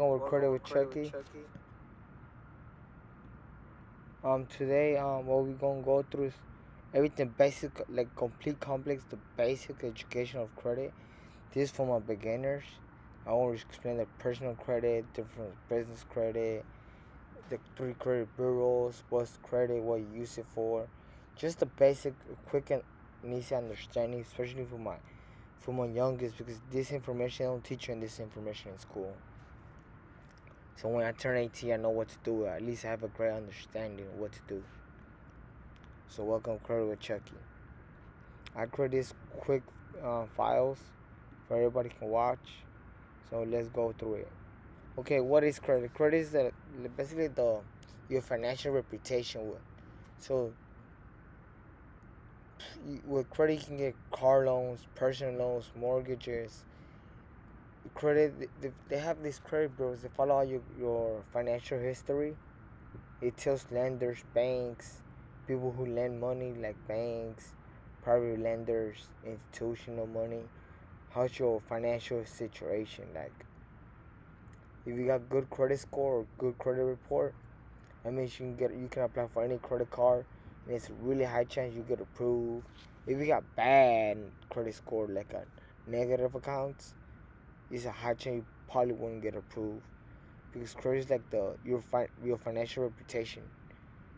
Welcome recorded with Chucky. Today what we gonna go through is everything basic, like complete complex, the basic education of credit. This is for my beginners. I want to explain the personal credit, different business credit, the three credit bureaus, what's credit, what you use it for, just the basic, quick and easy understanding, especially for my youngest, because this information I don't teach you, and this information in school. So when I turn 18, I know what to do. At least I have a great understanding of what to do. So welcome, Credit with Chucky. I create these quick files for everybody can watch. So let's go through it. Okay, what is credit? Credit is basically your financial reputation. So with credit, you can get car loans, personal loans, mortgages. Credit, they have these credit bureaus. They follow all your financial history. It tells lenders, banks, people who lend money like banks, private lenders, institutional money, how's your financial situation like. If you got good credit score or good credit report, that means you can apply for any credit card, and it's a really high chance you get approved. If you got bad credit score like a negative accounts, it's a high chance you probably won't get approved, because credit is like your financial reputation.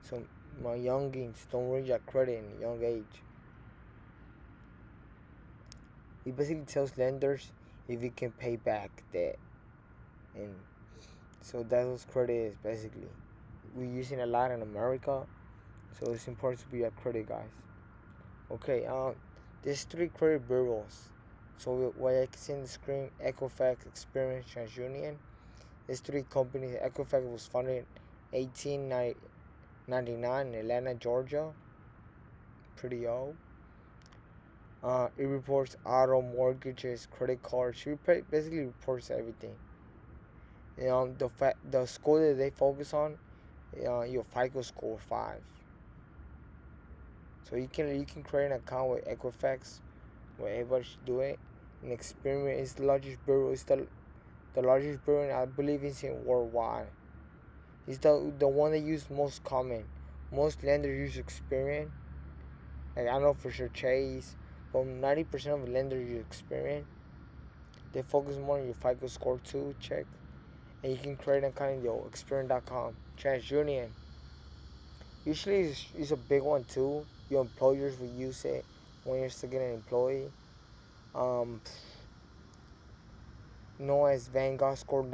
So my youngins don't reach that credit in a young age. It basically tells lenders if you can pay back debt, and so that's what credit is basically. We're using a lot in America, so it's important to be a credit guys. Okay, there's three credit bureaus. So what I can see on the screen: Equifax, Experian, TransUnion. There's three companies. Equifax was founded in 1899 in Atlanta, Georgia. Pretty old. It reports auto mortgages, credit cards. It basically reports everything. The score that they focus on, your FICO score 5. So you can create an account with Equifax, where everybody should do it. And Experian is the largest bureau. It's the largest bureau, and I believe it's in worldwide. It's the one they use most common. Most lenders use Experian. Like I know for sure Chase, but 90% of lenders use Experian. They focus more on your FICO score too, check. And you can create an account in your Experian.com. TransUnion. Usually it's a big one too. Your employers will use it when you're still getting an employee. Um, Known as Vanguard score.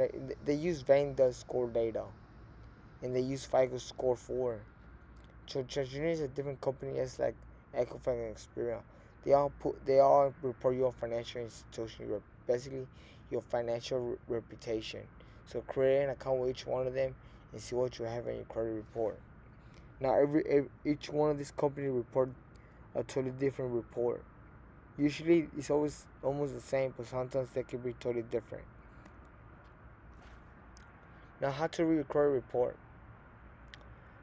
They use Vanguard score data, and they use FICO score 4. So TransUnion is a different company as like Equifax and Experian. They all report your financial institution, basically your financial reputation. So create an account with each one of them and see what you have in your credit report. Now each one of these companies report a totally different report. Usually it's always almost the same, but sometimes they can be totally different. Now how to read your credit report.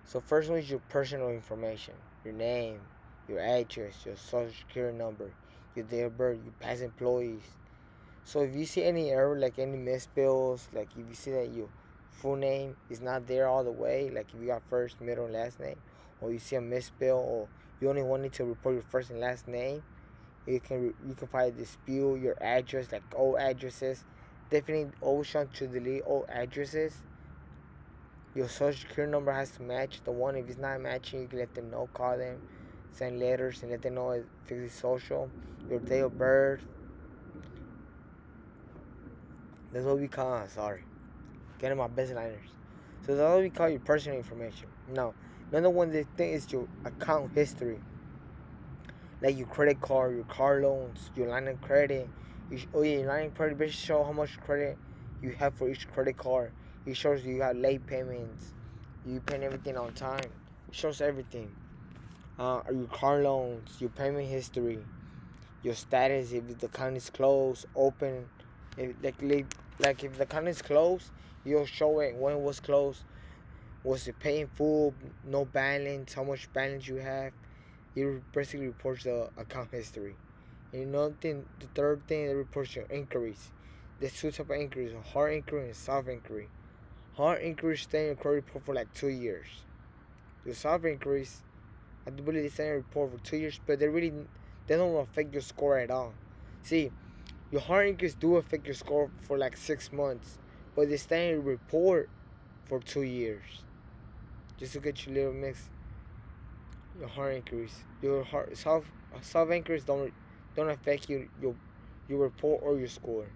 So first one is your personal information, your name, your address, your social security number, your date of birth, your past employees. So if you see any error, like any misspells, like if you see that your full name is not there all the way, like if you got first, middle, and last name, or you see a misspell, or you only wanted to report your first and last name, you can file a dispute. Your address, like old addresses, definitely always try to delete old addresses. Your social security number has to match the one. If it's not matching, you can let them know, call them, send letters, and let them know if it's social. Your date of birth. That's what we call. Sorry, getting my best liners. So that's what we call your personal information. Now, another one they think is your account history, like your credit card, your car loans, your line of credit. Your line of credit basically show how much credit you have for each credit card. It shows you got late payments, you paying everything on time. It shows everything. Your car loans, your payment history, your status, if the account is closed, open. If like if the account is closed, you'll show it when it was closed. Was it paying full, no balance, how much balance you have. It basically reports the account history. And another thing, the third thing, it reports your inquiries. there's two types of inquiries: hard inquiry and soft inquiry. Hard inquiries stay in your credit report for like 2 years. The soft inquiries, I do believe they stay in your report for 2 years, but they don't affect your score at all. See, your hard inquiries do affect your score for like 6 months, but they stay in your report for 2 years. Just to get you a little mix. Your hard inquiries, your soft inquiries don't affect your report or your score.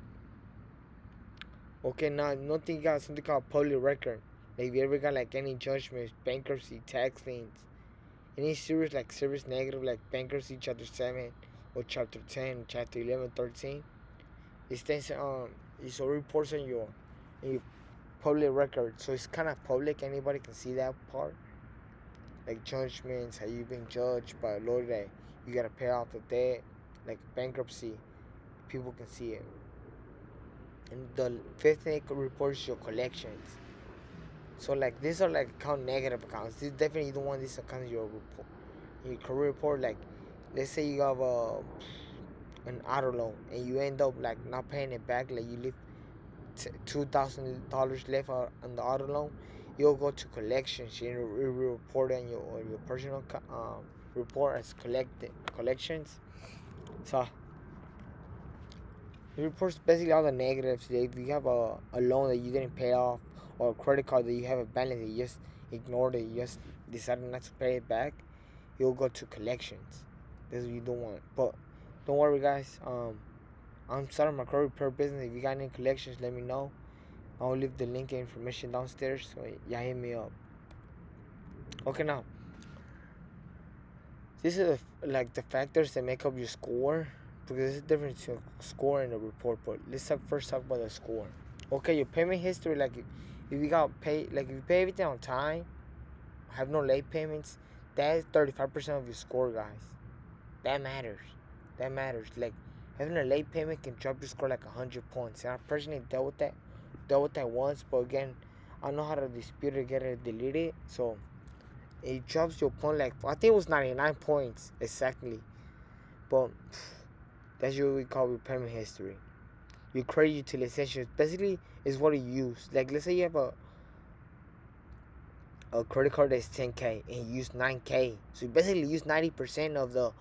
Okay, now nothing you got something called public record. Like if you ever got like any judgments, bankruptcy, tax liens, any serious negative like bankruptcy chapter 7 or chapter 10, chapter 11, 13, it stays it's all reports on your public record. So it's kinda public, anybody can see that part. Like judgments, how you've been judged by a lawyer that you gotta pay off the debt, like bankruptcy, people can see it. And the fifth thing reports your collections. So like these are like account negative accounts. This definitely you don't want these accounts in your report, in your career report. Like let's say you have an auto loan and you end up like not paying it back. Like you leave $2,000 left on the auto loan. You'll go to collections. You report on your personal report as collections. So it reports basically all the negatives. If you have a loan that you didn't pay off or a credit card that you have a balance that you just ignored it, you just decided not to pay it back, you'll go to collections. That's what you don't want. But don't worry, guys. I'm starting my credit repair business. If you got any collections, let me know. I'll leave the link and information downstairs, so y'all hit me up. Okay, now this is like the factors that make up your score, because there's a difference between a score and a report. But let's first talk about the score. Okay, your payment history, like if you got paid, like if you pay everything on time, have no late payments, that is 35% of your score, guys. That matters. That matters. Like having a late payment can drop your score like 100 points. And I personally dealt with that once, but again, I know how to dispute it, get it deleted. So it drops your point like I think it was 99 points exactly. But that's what we call your payment history. Your credit utilization basically is what you use. Like let's say you have a credit card that's 10K and you use 9K. So you basically use 90% of the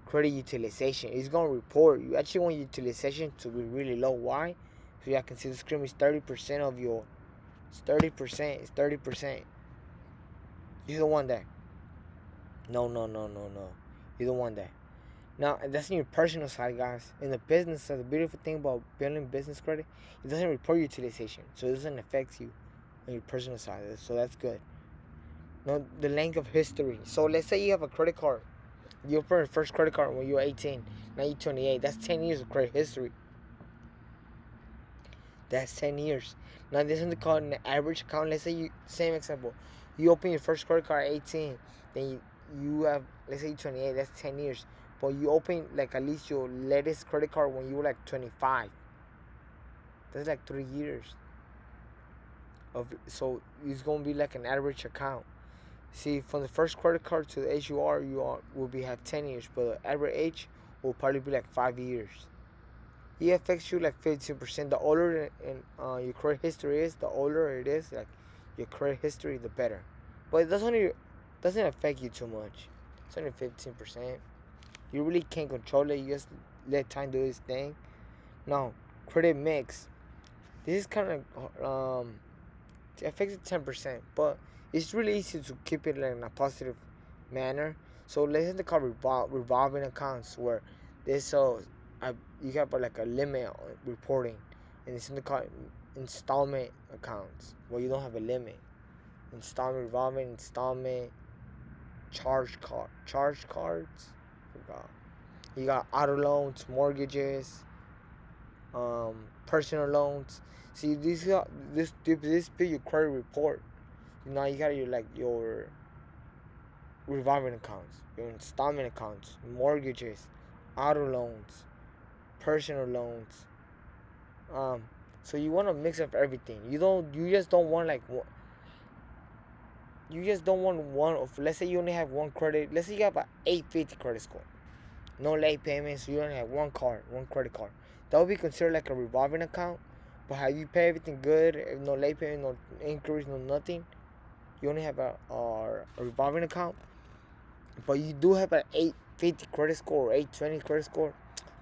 credit utilization. It's gonna report. You actually want utilization to be really low. Why? So y'all can see the screen is 30% of your. It's 30%. It's 30%. You don't want that. No. You don't want that. Now that's in your personal side, guys. In the business side, the beautiful thing about building business credit, it doesn't report utilization, so it doesn't affect you on your personal side. So that's good. Now the length of history. So let's say you have a credit card. You opened your first credit card when you were 18. Now you're 28. That's 10 years of credit history. That's 10 years. Now this is called an average account. Let's say you, same example, you open your first credit card at 18, then you have, let's say you're 28. That's 10 years. But you open like at least your latest credit card when you were like 25. That's like 3 years. So it's gonna be like an average account. See, from the first credit card to the age you will have 10 years, but the average age will probably be like 5 years. It affects you like 15%. The older your credit history is, the older it is, like your credit history, the better. But it doesn't affect you too much. It's only 15%. You really can't control it. You just let time do its thing. Now, credit mix. This is kind of it affects 10%, but it's really easy to keep it in a positive manner. So let's say they call revolving accounts, where there's you have like a limit on reporting, and it's in the called installment accounts where you don't have a limit. Installment, revolving, installment, charge cards. You got auto loans, mortgages, personal loans. See, this be your credit report. Now you got your revolving accounts, your installment accounts, mortgages, auto loans, personal loans. So you want to mix up everything. You just don't want like one. You just don't want one of. Let's say you only have one credit. Let's say you have an 850 credit score, no late payments. So you only have one credit card. that would be considered like a revolving account. But how you pay everything good, no late payment, no inquiries, no nothing. You only have a revolving account, but you do have an 850 credit score or 820 credit score.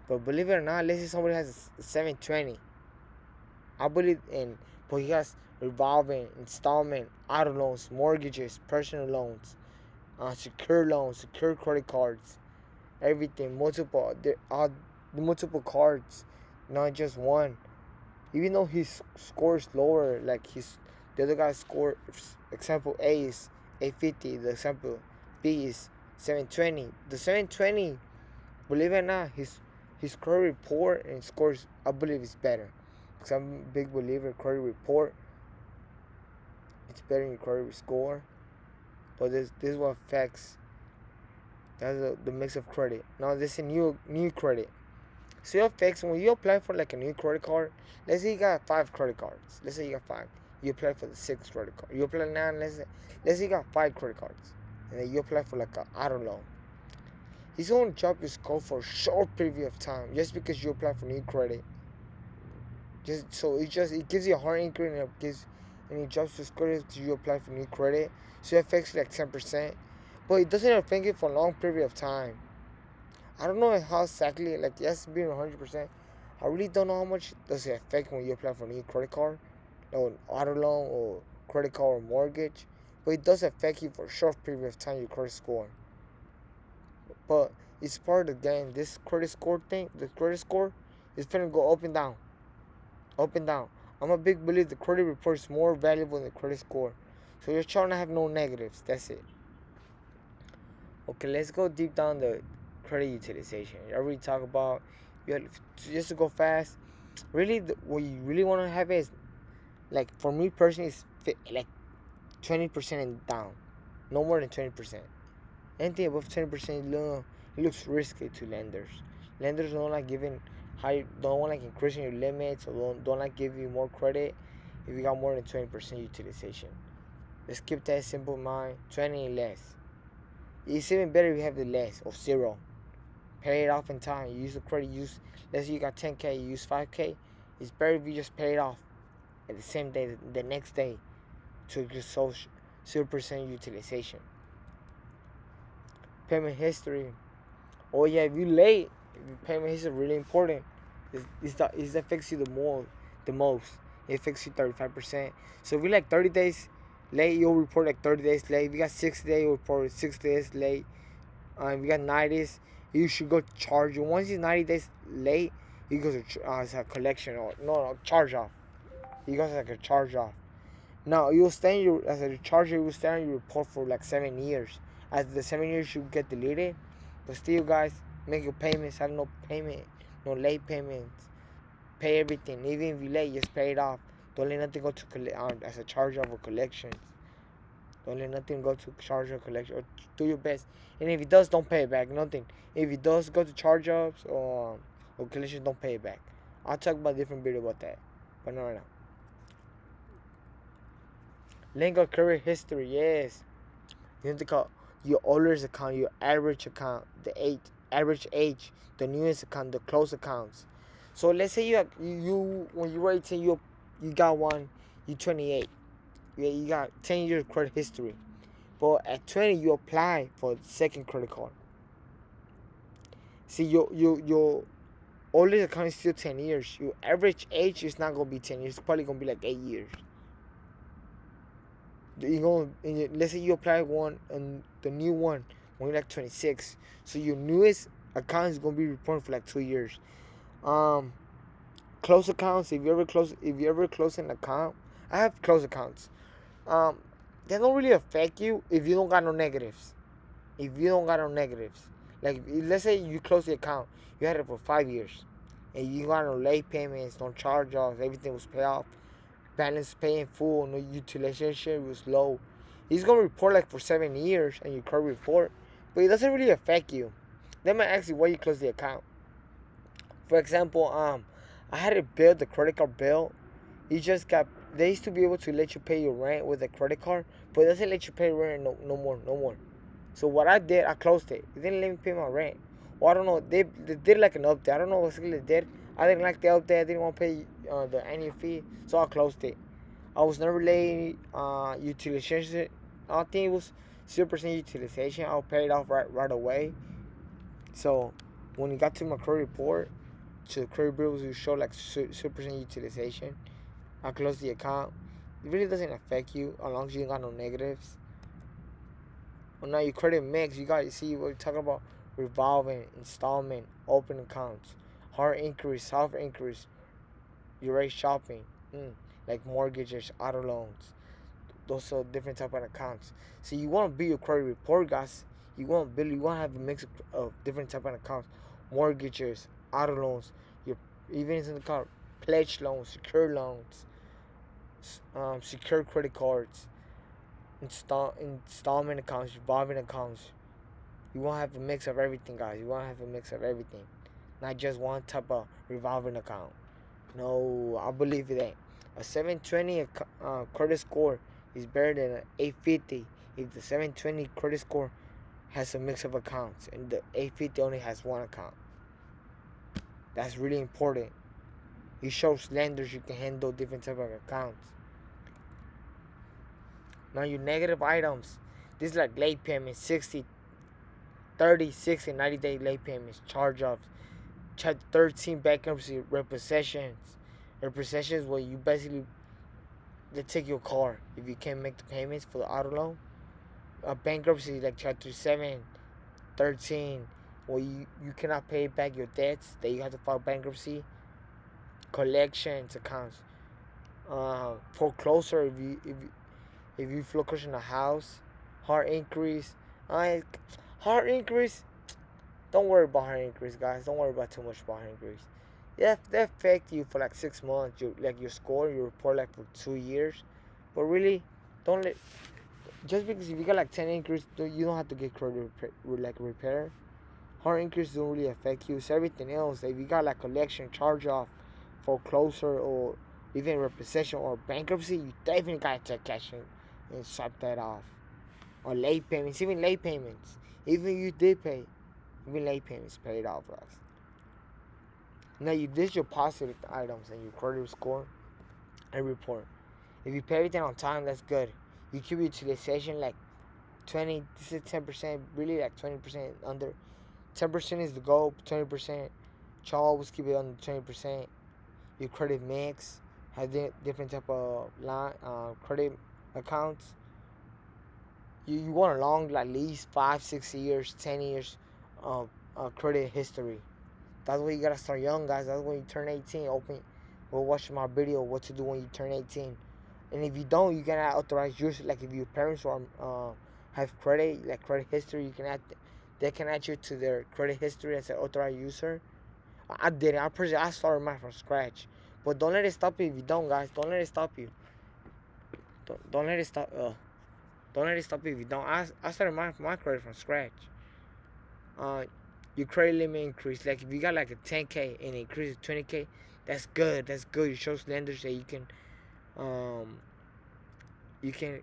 But believe it or not, let's say somebody has a 720. I believe in, but he has revolving, installment, auto loans, mortgages, personal loans, secure loans, secure credit cards, everything, multiple cards, not just one. Even though his score is lower, like the other guy's score, example A is 850, the example B is 720. The 720, believe it or not, his credit report and scores, I believe, is better. Because I'm a big believer credit report, it's better than your credit score. But this is what affects. That's the mix of credit. Now this is a new credit. So it affects when you apply for like a new credit card. Let's say you got 5 credit cards. Let's say you got 5. You apply for the 6th credit card. You apply now. Let's say you got 5 credit cards, and then you apply for like a auto loan. He's gonna drop your score for a short period of time just because you apply for new credit. It gives you a hard increase and it drops your score if you apply for new credit. So it affects you like 10%, but it doesn't affect you for a long period of time. I don't know how exactly, like, yes, being 100%. I really don't know how much does it affect when you apply for a new credit card, or an auto loan, or credit card, or mortgage. But it does affect you for a short period of time, your credit score. But it's part of the game. This credit score thing, the credit score, is going to go up and down. Up and down. I'm a big believer the credit report is more valuable than the credit score. So you're trying to have no negatives. That's it. Okay, let's go deep down the credit utilization. I already talked about, just to go fast. Really, what you really want to have is, like, for me personally, is like 20% and down, no more than 20%. Anything above 20%, it looks risky to lenders. Lenders don't like don't want like increasing your limits, or don't like give you more credit if you got more than 20% utilization. Let's keep that simple in mind. 20 and less. It's even better if you have the less of 0. Pay it off in time. You use the credit. Let's say you got 10K, you use 5K. It's better if you just pay it off at the same day, the next day, to just 0% utilization. Payment history. Oh yeah, if you late, payment history is really important. It affects you the most. It affects you 35%. So if you're like 30 days late, you'll report like 30 days late. If you got 6 days, you'll report 6 days late. If you got 90 days, you should go charge you. Once you're 90 days late, you go to as a collection, or no, charge off. You go like a charge off. Now you'll stay as a charger. You will stay on your report for like 7 years. After the 7 years, you get deleted. But still, guys, make your payments. Have no payment, no late payments. Pay everything. Even if you late, just pay it off. Don't let nothing go to as a charge off or collections. Don't let nothing go to charge or collection. Or do your best. And if it does, don't pay it back. Nothing. If it does go to charge offs or collections, don't pay it back. I'll talk about a different video about that, but not right now. Link of credit history. Yes. You have to call your oldest account, your average account, the average age, the newest account, the closed accounts. So let's say you when you're 18, you got one, you 28. Yeah, you got 10 years credit history. But at 20, you apply for the second credit card. See, your oldest account is still 10 years. Your average age is not gonna be 10 years. It's probably gonna be like 8 years. Let's say you apply one and the new one when you're like 26. So your newest account is gonna be reported for like 2 years. Close accounts. If you ever close an account, I have close accounts. They don't really affect you if you don't got no negatives. Like, let's say you close the account, you had it for 5 years, and you got no late payments, no charge offs, everything was paid off, balance paying full, no utilization was low. He's gonna report like for 7 years on your credit report, but it doesn't really affect you. They might ask you why you close the account. For example, I had to bill the credit card bill. They used to be able to let you pay your rent with a credit card, but it doesn't let you pay rent no more. So what I did, I closed it. It didn't let me pay my rent. Well, I don't know. They did like an update. I don't know what they did. I didn't like the update. I didn't want to pay the annual fee, so I closed it. I was never late utilization. I think it was 0% utilization. I'll pay it off right away. So when it got to my credit report, to the credit bills, it show like 0% utilization. I closed the account. It really doesn't affect you as long as you ain't got no negatives. Well, now your credit mix, you got to see what we're talking about: revolving, installment, open accounts, hard increase, soft increase, your rate shopping, like mortgages, auto loans. Those are different type of accounts. So you want to build your credit report, guys. You want to have a mix of different type of accounts: mortgages, auto loans, your even in the car, pledge loans, secure loans, secure credit cards, installment accounts, revolving accounts. You want to have a mix of everything, guys. You want to have a mix of everything, not just one type of revolving account. No, I believe that a 720 credit score is better than an 850 if the 720 credit score has a mix of accounts and the 850 only has one account. That's really important. It shows lenders you can handle different type of accounts. Now your negative items, this is like late payments, 60, 30, 60, 90-day late payments, charge-offs, Chapter 13 bankruptcy, repossessions. Repossessions where you basically, they take your car if you can't make the payments for the auto loan. Bankruptcy like Chapter 7, 13, where you cannot pay back your debts, that you have to file bankruptcy. Collections accounts. Foreclosure if you foreclose on a house. Hard increase. Hard increase. Don't worry about hard increase, guys. Don't worry about too much about hard increase. Yeah, that affect you for like 6 months. Your score, your report like for 2 years. But really, don't let just because if you got like 10 increase, you don't have to get credit repair. Hard increase don't really affect you. It's everything else. If you got like collection, charge off, foreclosure, or even repossession or bankruptcy, you definitely gotta take cash and swipe that off. Or late payments, even late payments. Even you did pay, even late payments paid off, guys. Now you did your positive items and your credit score and report. If you pay everything on time, that's good. You keep utilization like 20. This is 10%. Really like 20% under. 10% is the goal. 20%. Y'all always keep it under 20%. Your credit mix has different type of credit accounts. You want a long, at least 5, 6 years, 10 years of credit history. That's why you gotta start young, guys. That's when you turn 18. Go watch my video, what to do when you turn 18. And if you don't, you can add authorized users. Like if your parents have credit, like credit history, you can add. They can add you to their credit history as an authorized user. I did it. I started mine from scratch. But don't let it stop you if you don't, guys. Don't let it stop you. Don't let it stop. Don't let it stop you if you don't. I started my credit from scratch. Uh, your credit limit increase. Like if you got like a 10K and it increases 20K, that's good. That's good. It shows lenders that you can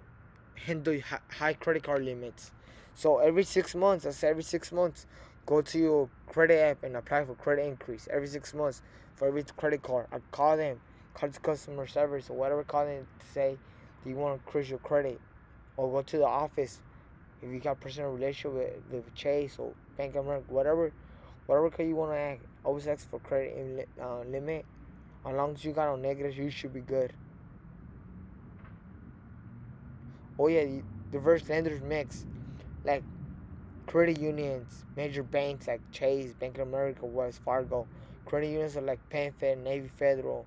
handle high credit card limits. So every 6 months, every 6 months, go to your credit app and apply for credit increase. Every 6 months for every credit card. I call them, call the customer service or whatever, call them to say that you want to increase your credit, or go to the office if you got personal relationship with Chase or Bank of America, whatever credit you want to ask. Always ask for credit limit. As long as you got no negatives, you should be good. Oh yeah, diverse lenders mix, like credit unions, major banks like Chase, Bank of America, Wells Fargo. Credit unions are like PenFed, Navy Federal,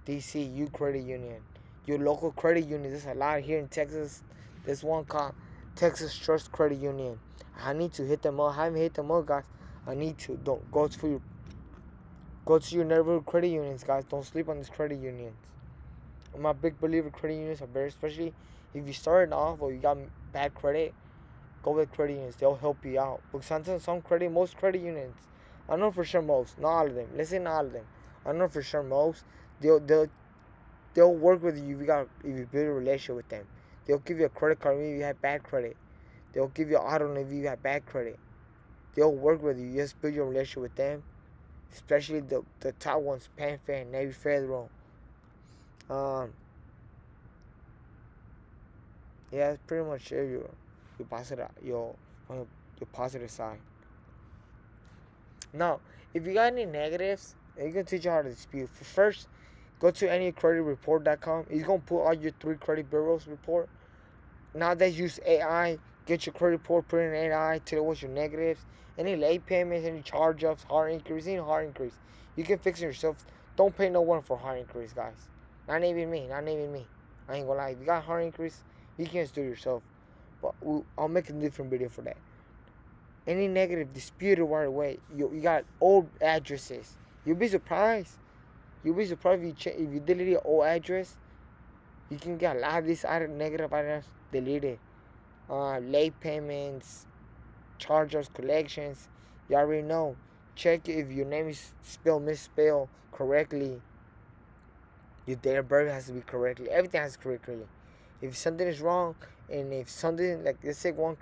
DCU Credit Union. Your local credit union, there's a lot here in Texas. There's one called Texas Trust Credit Union. I need to hit them up. I haven't hit them up, guys. I need to. Don't go to your neighborhood credit unions, guys. Don't sleep on these credit unions. I'm a big believer credit unions are very, especially if you started off or you got bad credit, go with credit unions. They'll help you out. But sometimes most credit unions, I know for sure most, not all of them. Let's say not all of them. I know for sure most. They'll work with you if you build a relationship with them. They'll give you a credit card if you have bad credit. They'll give you an auto loan if you have bad credit. They'll work with you. You just build your relationship with them. especially the top ones, PenFed, Navy Federal. Um, yeah, that's pretty much it. Your positive, your positive side. Now, if you got any negatives, it's gonna teach you how to dispute. First, go to anycreditreport.com. It's gonna pull all your 3 credit bureaus report. Now they use AI. Get your credit report, put in AI, tell what's your negatives, any late payments, any charge-offs, hard increase, any hard increase. You can fix it yourself. Don't pay no one for hard increase, guys. Not even me. Not even me. I ain't gonna lie. If you got hard increase, you can do it yourself. But I'll make a different video for that. Any negative disputed right away. You got old addresses. You'll be surprised. You'll be surprised if you delete your old address. You can get a lot of these negative items deleted. Late payments, charge-offs, collections. You already know. Check if your name is misspelled correctly. Your date of birth has to be correctly. Everything has to be correctly. If something is wrong, and if something, like let's say one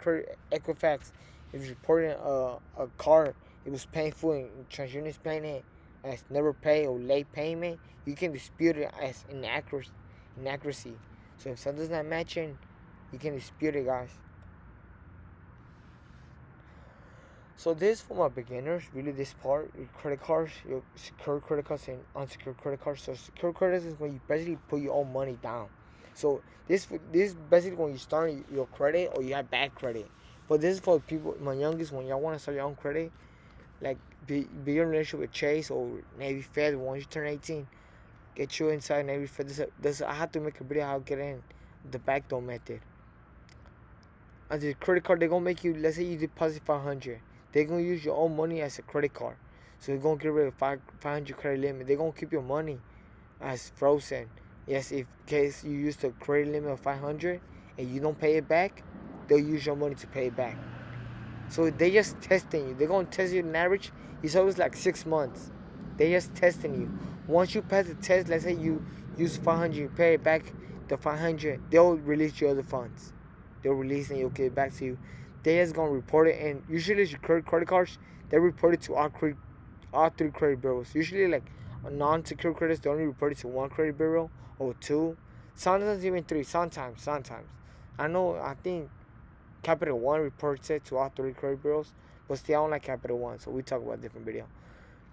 Equifax, if you're reporting a car, it was painful and TransUnion is paying it as never pay or late payment, you can dispute it as inaccuracy. So if something's not matching, you can dispute it, guys. So this for my beginners, really this part, your credit cards, your secured credit cards and unsecured credit cards. So secured credit is when you basically put your own money down. So this basically when you start your credit or you have bad credit. But this is for people, my youngest, when y'all want to start your own credit, like be in a relationship with Chase or Navy Fed. Once you turn 18, get you inside Navy Fed. I have to make a video how to get in the backdoor method. As a credit card, they're gonna make you, let's say you deposit 500. They're gonna use your own money as a credit card. So they're gonna get rid of 500 credit limit. They're gonna keep your money as frozen. Yes, if case you use the credit limit of 500 and you don't pay it back, they'll use your money to pay it back. So they just testing you. They're gonna test you on average. It's always like 6 months. They just testing you. Once you pass the test, let's say you use 500, you pay it back the 500, they'll release your other funds. They'll release and you'll get it back to you. They just gonna report it, and usually your credit cards, they report it to all 3 credit bureaus. Usually like non-secured credits, they only report it to 1 credit bureau or 2. Sometimes even 3. Sometimes. I think Capital One reports it to all 3 credit bureaus, but still I don't like Capital One, so we talk about a different video.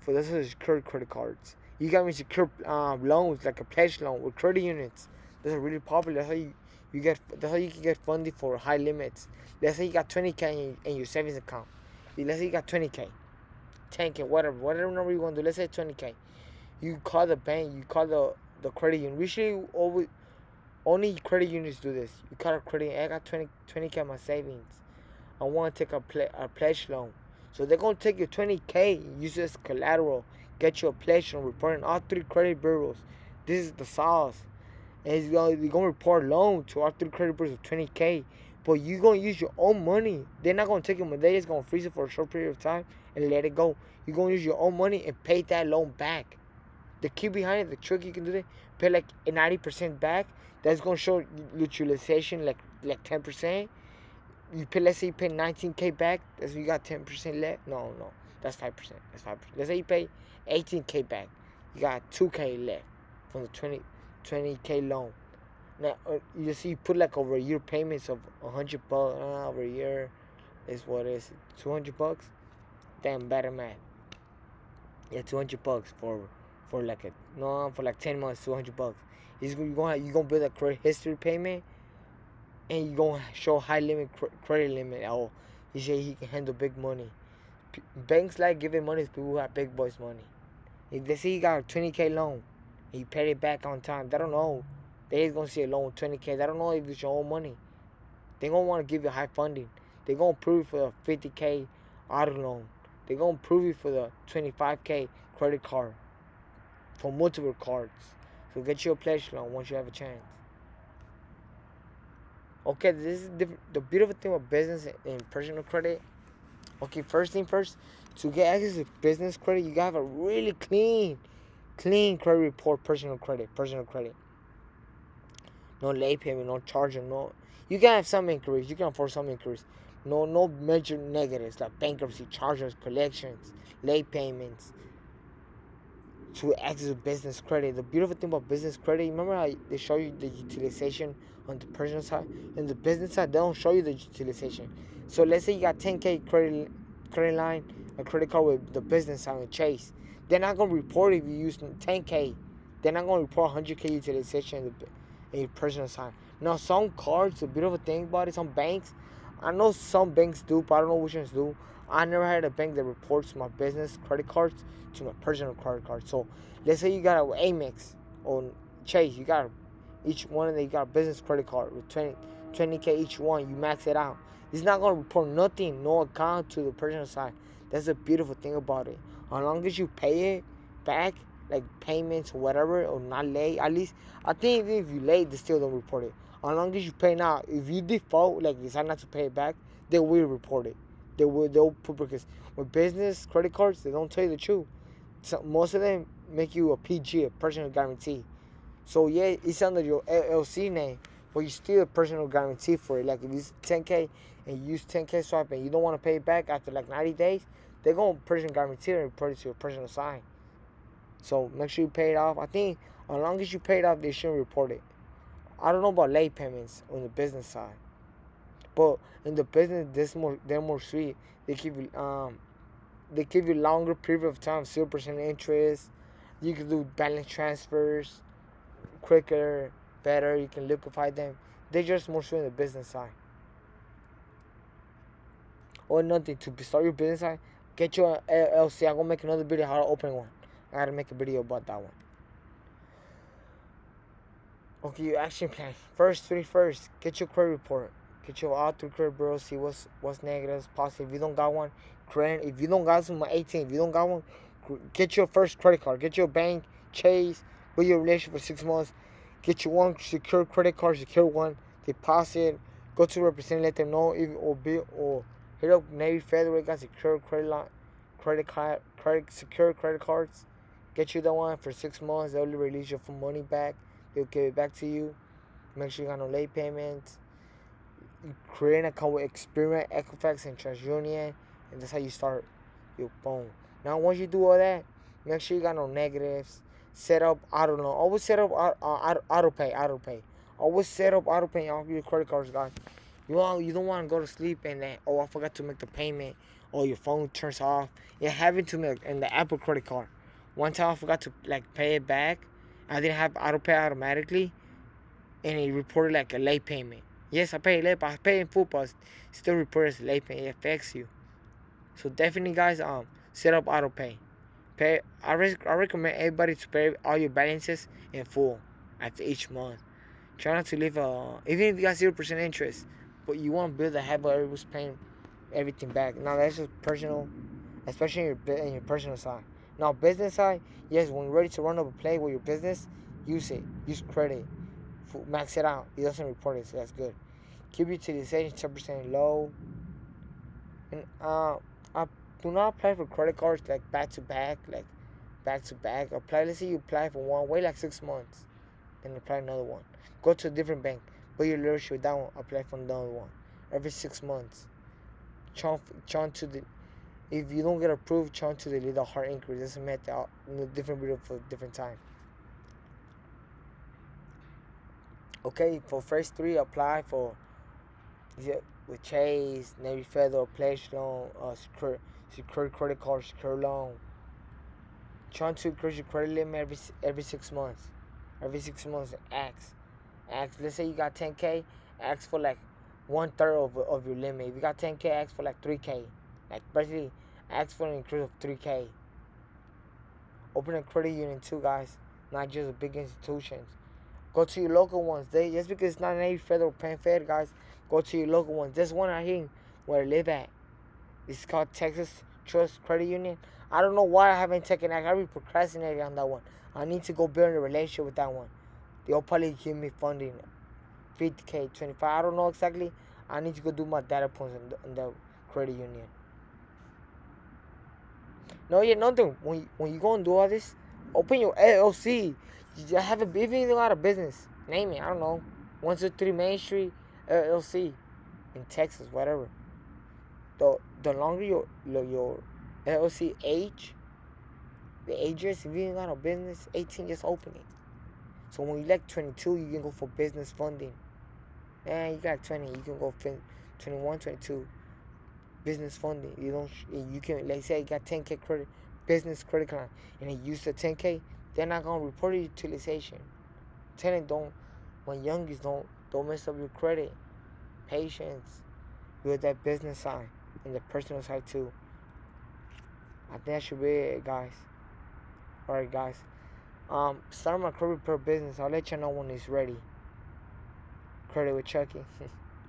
For this is secured credit cards. You got me secured loans like a pledge loan with credit unions. Those are really popular. That's how you can get funding for high limits. Let's say you got 20K in your savings account. Let's say you got 20K, 10K, whatever number you want to do. Let's say 20K. You call the bank. You call the credit union. Usually, only credit unions do this. You call a credit union. I got 20K in my savings. I want to take a pledge loan. So they're gonna take your 20K, use it as collateral, get you a pledge loan, reporting all 3 credit bureaus. This is the sauce. And you're gonna report a loan to all 3 credit bureaus of 20K. But you're gonna use your own money. They're not gonna take your money. They're just gonna freeze it for a short period of time and let it go. You're gonna use your own money and pay that loan back. The key behind it, the trick you can do, pay like 90% back. That's gonna show utilization like 10%. You pay, let's say you pay 19K back. That's you got 10% left. No, that's 5%. That's 5%. Let's say you pay 18K back. You got 2K left from the 20K loan. Now you see, you put like over a year payments of $100 over a year is what is it, $200? Damn, better math. Yeah, $200 for like 10 months, $200. You're gonna build a credit history payment, and you're gonna show high limit credit limit. Oh, he say he can handle big money. Banks like giving money to people who have big boys money. If they see you got a 20K loan and you paid it back on time, they don't know. They just gonna see a loan with 20K. They don't know if it's your own money. They gonna want to give you high funding. They gonna approve you for the 50K auto loan. They gonna approve you for the 25K credit card for multiple cards. So get you a pledge loan once you have a chance. Okay, this is the beautiful thing about business and personal credit. Okay, first thing first, to get access to business credit, you gotta have a really clean credit report, personal credit. No late payment, no charge, no. You can have some inquiries. You can afford some inquiries. No major negatives like bankruptcy, charges, collections, late payments. to access business credit. The beautiful thing about business credit, remember how they show you the utilization on the personal side? And the business side, they don't show you the utilization. So let's say you got 10K credit line, a credit card with the business side with Chase. They're not going to report if you use 10K. They're not going to report 100K utilization in your personal side. Now, some cards, the beautiful thing about it, some banks, I know some banks do, but I don't know which ones do. I never had a bank that reports my business credit cards to my personal credit card. So let's say you got an Amex or Chase, you got each one of them, you got a business credit card with 20K each one, you max it out. It's not gonna report nothing, no account to the personal side. That's the beautiful thing about it. As long as you pay it back, like payments or whatever, or not late, at least I think even if you late, they still don't report it. As long as you pay now, if you default, like decide not to pay it back, they will report it. They'll put, because with business credit cards, they don't tell you the truth. So most of them make you a PG, a personal guarantee. So yeah, it's under your LLC name, but you still a personal guarantee for it. Like if it's 10K and you use 10K swap and you don't want to pay it back after like 90 days, they're going to personal guarantee and report it to your personal side. So make sure you pay it off. I think as long as you pay it off, they shouldn't report it. I don't know about late payments on the business side, but in the business, they're more sweet. They give you longer period of time, 0% interest. You can do balance transfers quicker, better. You can liquefy them. They're just more sweet on the business side. Or nothing to start your business side. Get your LLC. I'm gonna make another video how to open one. I gotta make a video about that one. Okay, your action plan. First, get your credit report. Get your all through credit bureau. See what's negative, positive. If you don't got one, credit. If you don't got some 18, if you don't got one, get your first credit card. Get your bank, Chase, with your relationship for 6 months. Get your one secure credit card, secure one. Deposit. Go to representative, let them know if or hit up Navy Federal. Got secure credit line, secure credit cards. Get you that one for 6 months. They'll release your money back. They'll give it back to you. Make sure you got no late payments. You create an account with Experian, Equifax, and TransUnion, and that's how you start your phone. Now, once you do all that, make sure you got no negatives. Set up, I don't know. Always set up auto pay. Always set up auto pay on your credit cards, guys. You don't want to go to sleep and then, oh, I forgot to make the payment, or your phone turns off. You having to make in the Apple credit card. One time I forgot to pay it back. I didn't have auto pay automatically, and it reported like a late payment. Yes, I paid late, but I paid in full, but still reported as late payment. It affects you. So definitely, guys, set up auto pay. I recommend everybody to pay all your balances in full after each month. Try not to leave even if you got 0% interest, but you want to build a habit of everyone's paying everything back. Now that's just personal, especially in your personal side. Now business side, yes, when you're ready to run up a play with your business, use it. Use credit. Max it out. It doesn't report it, so that's good. Keep utilization 10% low. And I do not apply for credit cards like back to back. Apply. Let's say you apply for one, wait like 6 months, then apply another one. Go to a different bank, but your relationship with that one, apply for another one. Every 6 months. If you don't get approved, try to delete the hard inquiry. Doesn't matter. Different video for different time. Okay, for first three, apply for with Chase, Navy Federal, pledge loan, secure credit card, secure loan. Trying to increase your credit limit every 6 months. Every 6 months, ask. Let's say you got 10K, ask for like 1/3 of your limit. If you got 10K, ask for like 3K. Like basically, ask for an increase of 3K. Open a credit union too, guys. Not just the big institutions. Go to your local ones. Just because it's not any federal Fed, guys, go to your local ones. There's one out here where I live at. It's called Texas Trust Credit Union. I don't know why I haven't taken action. I've been procrastinating on that one. I need to go build a relationship with that one. They'll probably give me funding, 50K, 25. I don't know exactly. I need to go do my data points in the credit union. No, yeah, nothing. When you go and do all this, open your LLC. You have even if you got a business, name it. I don't know, 123 Main Street LLC in Texas, whatever. The longer your LLC age, The ages, if you ain't got no business, 18, just open it. So when you like 22, you can go for business funding. And you got 20, you can go 21, 22, business funding. You can, like say you got 10K credit, business credit card, and you use the 10K, they're not gonna report your utilization. Tenant when youngest don't mess up your credit. Patience. With that business side and the personal side too. I think that should be it, guys. Alright, guys. Start my credit repair business. I'll let you know when it's ready. Credit with Chucky.